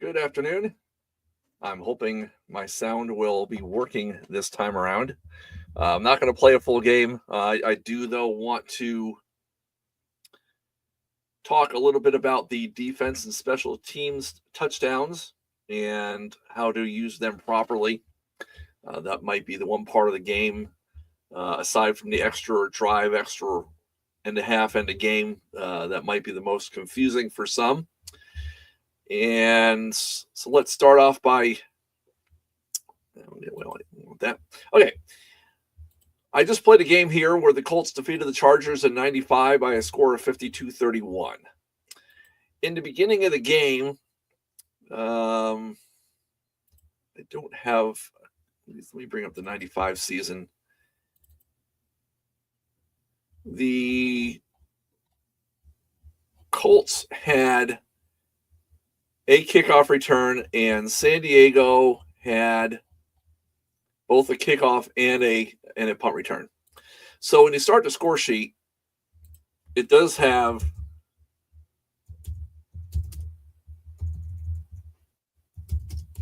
Good afternoon. I'm hoping my sound will be working this time around. I'm not going to play a full game. I do, though, want to talk a little bit about the defense and special teams touchdowns and how to use them properly. That might be the one part of the game, aside from the extra drive, extra and a half end of game, that might be the most confusing for some. And so let's start off by that. Okay. I just played a game here where the Colts defeated the Chargers in 95 by a score of 52-31. In the beginning of the game, I don't have, let me bring up the 95 season. The Colts had a kickoff return, and San Diego had both a kickoff and a punt return. So when you start the score sheet, it does have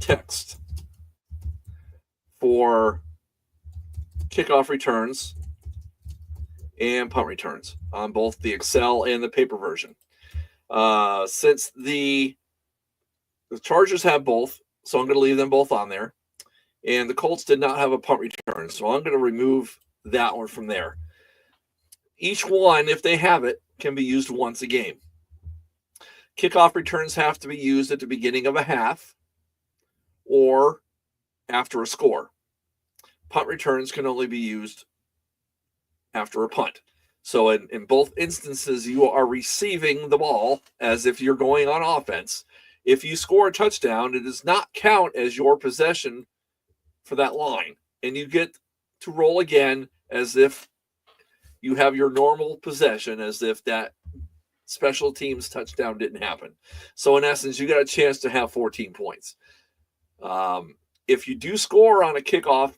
text for kickoff returns and punt returns on both the Excel and the paper version. Since the Chargers have both, so I'm going to leave them both on there. And the Colts did not have a punt return, so I'm going to remove that one from there. Each one, if they have it, can be used once a game. Kickoff returns have to be used at the beginning of a half or after a score. Punt returns can only be used after a punt. So in both instances, you are receiving the ball as if you're going on offense. If you score a touchdown, it does not count as your possession for that line. And you get to roll again as if you have your normal possession, as if that special teams touchdown didn't happen. So in essence, you got a chance to have 14 points. If you do score on a kickoff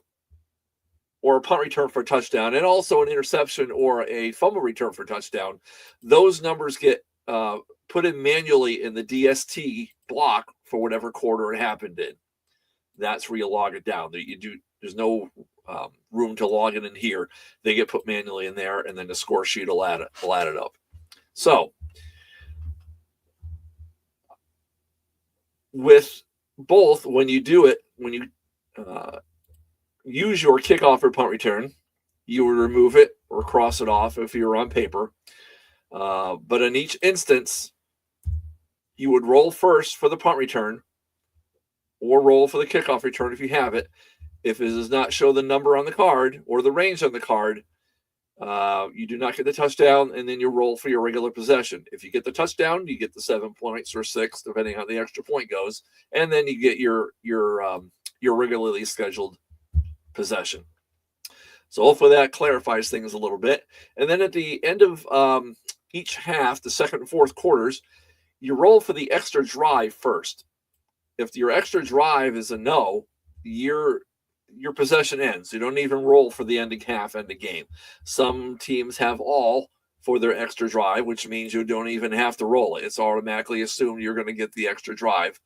or a punt return for a touchdown, and also an interception or a fumble return for a touchdown, those numbers get put in manually in the DST block for whatever quarter it happened in. That's where you log it down. There's no room to log it in here. They get put manually in there, and then the score sheet will add it up. So with both, when you do it, when you use your kickoff or punt return, you would remove it or cross it off if you're on paper. But in each instance, you would roll first for the punt return or roll for the kickoff return if you have it. If it does not show the number on the card or the range on the card, you do not get the touchdown, and then you roll for your regular possession. If you get the touchdown, you get the 7 points or 6, depending on how the extra point goes, and then you get your regularly scheduled possession. So hopefully that clarifies things a little bit. And then at the end of each half, the second and fourth quarters, you roll for the extra drive first. If your extra drive is a no, your possession ends. You don't even roll for the ending half, ending game. Some teams have all for their extra drive, which means you don't even have to roll it. It's automatically assumed you're going to get the extra drive.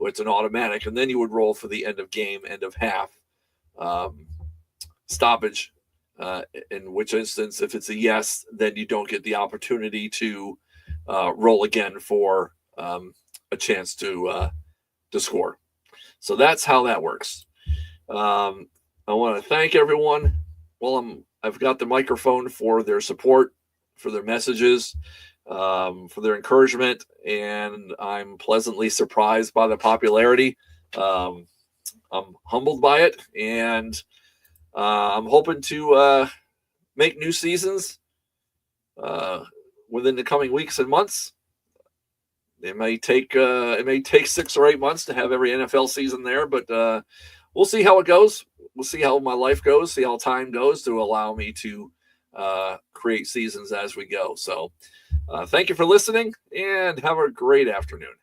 It's an automatic, and then you would roll for the end of game, end of half stoppage. In which instance, if it's a yes, then you don't get the opportunity to roll again for a chance to score. So that's how that works. I want to thank everyone. Well, I've got the microphone for their support, for their messages, for their encouragement, and I'm pleasantly surprised by the popularity. I'm humbled by it, and I'm hoping to make new seasons within the coming weeks and months. It may take 6 or 8 months to have every NFL season there, but we'll see how it goes. We'll see how my life goes, see how time goes to allow me to create seasons as we go. So thank you for listening, and have a great afternoon.